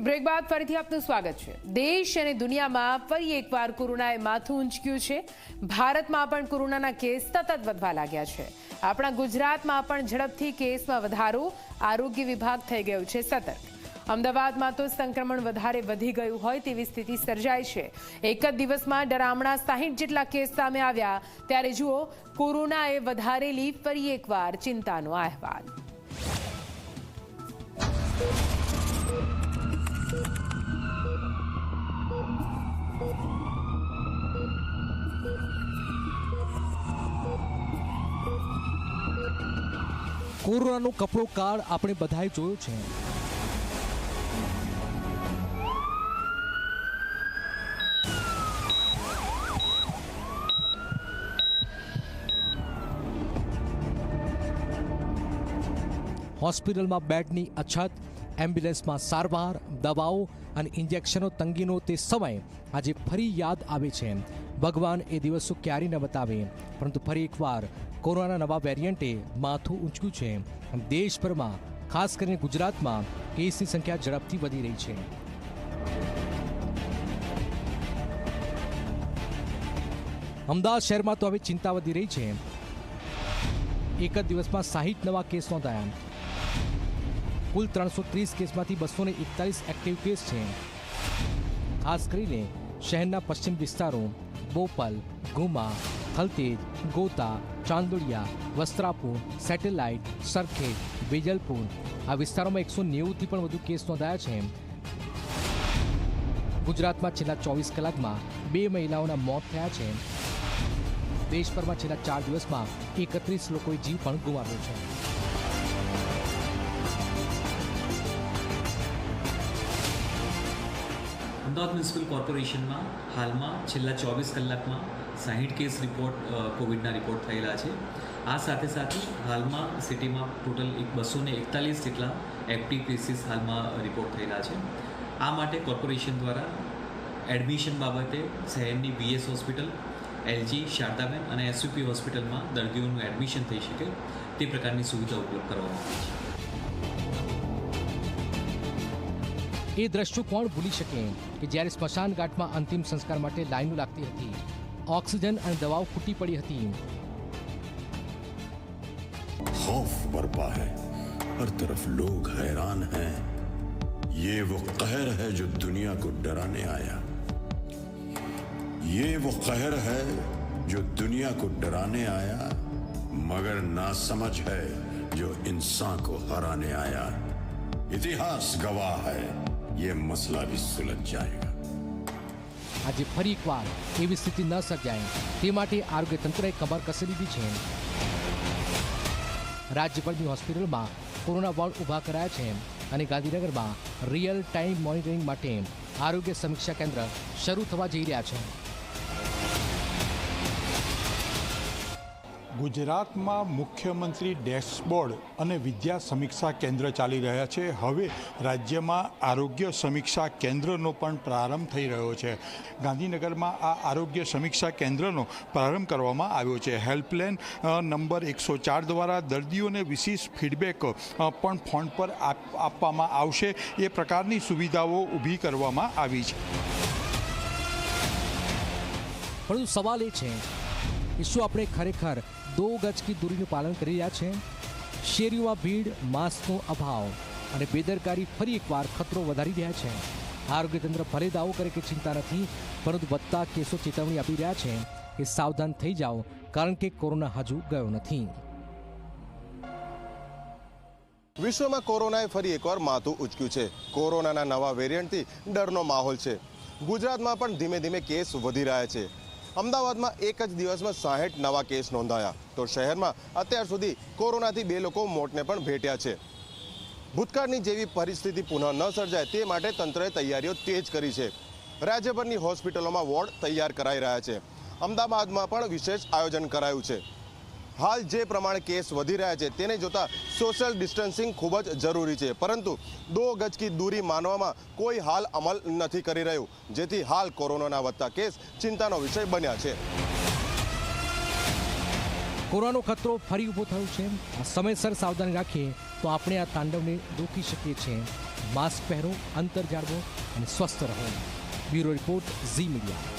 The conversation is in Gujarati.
બ્રેક બાદ ફરીથી આપનું સ્વાગત છે। દેશ અને દુનિયામાં ફરી એકવાર કોરોનાએ માથું ઊંચક્યું છે। ભારતમાં પણ કોરોનાના કેસ સતત વધવા લાગ્યા છે। આપણા ગુજરાતમાં પણ ઝડપથી કેસમાં વધારો, આરોગ્ય વિભાગ થઈ ગયું છે સતર્ક। અમદાવાદમાં તો સંક્રમણ વધારે વધી ગયું હોય તેવી સ્થિતિ સર્જાઈ છે। એક જ દિવસમાં ડરામણા 60 જેટલા કેસ સામે આવ્યા, ત્યારે જુઓ કોરોનાએ વધારેલી ફરી એકવાર ચિંતાનો અહેવાલ। કોરોનાનો કપડો કાળ આપણે બધાએ જોયો છે। હોસ્પિટલમાં બેડની અછત, એમ્બ્યુલન્સમાં સારવાર, દવાઓ અને ઇન્જેક્શનો તંગીનો તે સમય આજે ફરી યાદ આવે છે। ભગવાન એ દિવસો ક્યારેય ન બતાવે, પરંતુ ફરી એકવાર કોરોનાના નવા વેરિયન્ટે માથું ઊંચક્યું છે। દેશભરમાં, ખાસ કરીને ગુજરાતમાં કેસની સંખ્યા ઝડપથી વધી રહી છે। અમદાવાદ શહેરમાં તો હવે ચિંતા વધી રહી છે। એક જ દિવસમાં 60 નવા કેસ નોંધાયા। કુલ 330 કેસમાંથી 241 એક્ટિવ કેસ છે। ખાસ કરીને શહેરના પશ્ચિમ વિસ્તારો બોપલ, ગુમા, થલતેજ, ગોતા, ચાંદોડિયા, વસ્ત્રાપુર, સેટેલાઇટ, સરખેજ, વેજલપુર આ વિસ્તારોમાં 190થી પણ વધુ કેસ નોંધાયા છે। ગુજરાતમાં છેલ્લા 24 કલાકમાં 2 મહિલાઓના મોત થયા છે। દેશભરમાં છેલ્લા 4 દિવસમાં 31 લોકોએ જીવ પણ ગુમાવ્યો છે। અમદાવાદ મ્યુનિસિપલ કોર્પોરેશનમાં હાલમાં છેલ્લા 24 કલાકમાં 60 કેસ કોવિડના રિપોર્ટ થયેલા છે। આ સાથે સાથે હાલમાં સિટીમાં ટોટલ 241 જેટલા એક્ટિવ કેસીસ હાલમાં રિપોર્ટ થયેલા છે। આ માટે કોર્પોરેશન દ્વારા એડમિશન બાબતે શહેરની VS હોસ્પિટલ, LG, શારદાબેન અને SUP હોસ્પિટલમાં દર્દીઓનું એડમિશન થઈ શકે તે પ્રકારની સુવિધા ઉપલબ્ધ કરવામાં આવી છે। એ દ્રશ્યો કોણ ભૂલી શકે કે જ્યારે સ્મશાન ઘાટમાં અંતિમ સંસ્કાર માટે લાઈનો લાગતી હતી, ઓક્સિજન અને દવાઓ ખૂટી પડી હતી। खौफ बरपा है, हर तरफ लोग हैरान हैं। ये वो कहर है जो दुनिया को डराने आया। ये वो कहर है जो दुनिया को डराने आया, मगर नासमझ है जो इंसान को हराने आया। इतिहास गवाह है, ये मसला भी सुलझ जाएगा। આજે ફરી એકવાર એવી સ્થિતિ ન સર્જાય તે માટે આરોગ્ય તંત્રએ કમર કસી લીધી છે। રાજ્યભરની હોસ્પિટલમાં કોરોના વોર્ડ ઊભા કરાયા છે અને ગાંધીનગરમાં રિયલ ટાઈમ મોનિટરિંગ માટે આરોગ્ય સમીક્ષા કેન્દ્ર શરૂ થવા જઈ રહ્યા છે। ગુજરાતમાં મુખ્યમંત્રી ડેશબોર્ડ અને વિદ્યા સમીક્ષા કેન્દ્ર ચાલી રહ્યા છે। હવે રાજ્યમાં આરોગ્ય સમીક્ષા કેન્દ્રનો પણ પ્રારંભ થઈ રહ્યો છે। ગાંધીનગરમાં આ આરોગ્ય સમીક્ષા કેન્દ્રનો પ્રારંભ કરવામાં આવ્યો છે। હેલ્પલાઇન નંબર 104 દ્વારા દર્દીઓને વિશેષ ફીડબેક પણ ફોન પર આપવામાં આવશે। એ પ્રકારની સુવિધાઓ ઊભી કરવામાં આવી છે। પરંતુ સવાલ એ છે કે શું આપણે ખરેખર 2 ગજ की दूरीનું પાલન કરી રહ્યા છે? શેરીઓમાં ભીડ, માસ્કનો અભાવ અને બેદરકારી ફરી એકવાર ખતરો વધારી રહ્યા છે। આરોગ્ય તંત્ર ભલે દાવો કરે કે ચિંતા નથી, પરંતુ વધતા કેસો ચેતવણી આપી રહ્યા છે કે સાવધાન થઈ જાઓ, કારણ કે કોરોના હજુ ગયો નથી। વિશ્વમાં કોરોનાએ ફરી એકવાર માથું ઊંચક્યું છે। કોરોનાના નવા વેરિયન્ટથી ડરનો માહોલ છે। ગુજરાતમાં પણ ધીમે ધીમે કેસ વધી રહ્યા છે। અમદાવાદમાં એક જ દિવસમાં 60 નવા કેસ નોંધાયા, તો શહેરમાં અત્યાર સુધી કોરોનાથી 2 લોકો મોતને પણ ભેટ્યા છે। ભૂતકાળની જેવી પરિસ્થિતિ પુનઃ ન સર્જાય તે માટે તંત્રએ તૈયારીઓ તેજ કરી છે। રાજ્યભરની હોસ્પિટલોમાં વોર્ડ તૈયાર કરાઈ રહ્યા છે। અમદાવાદમાં પણ વિશેષ આયોજન કરાયું છે। હાલ જે પ્રમાણે કેસ વધી રહ્યા છે તેને જોતા સોશિયલ ડિસ્ટન્સિંગ ખૂબ જ જરૂરી છે, પરંતુ 2 ગજ की दूरी માનવામાં કોઈ હાલ અમલ નથી કરી રહ્યું, જેથી હાલ કોરોનાના વધતા કેસ ચિંતાનો વિષય બન્યા છે। કોરોનાનો ખતરો ફરી ઊભો થયો છે। સમયસર સાવધાની રાખીએ તો આપણે આ તાંડવને રોકી શકીએ છીએ। માસ્ક પહેરો, અંતર જાળવો અને સ્વસ્થ રહો. Bureau report, Zee media.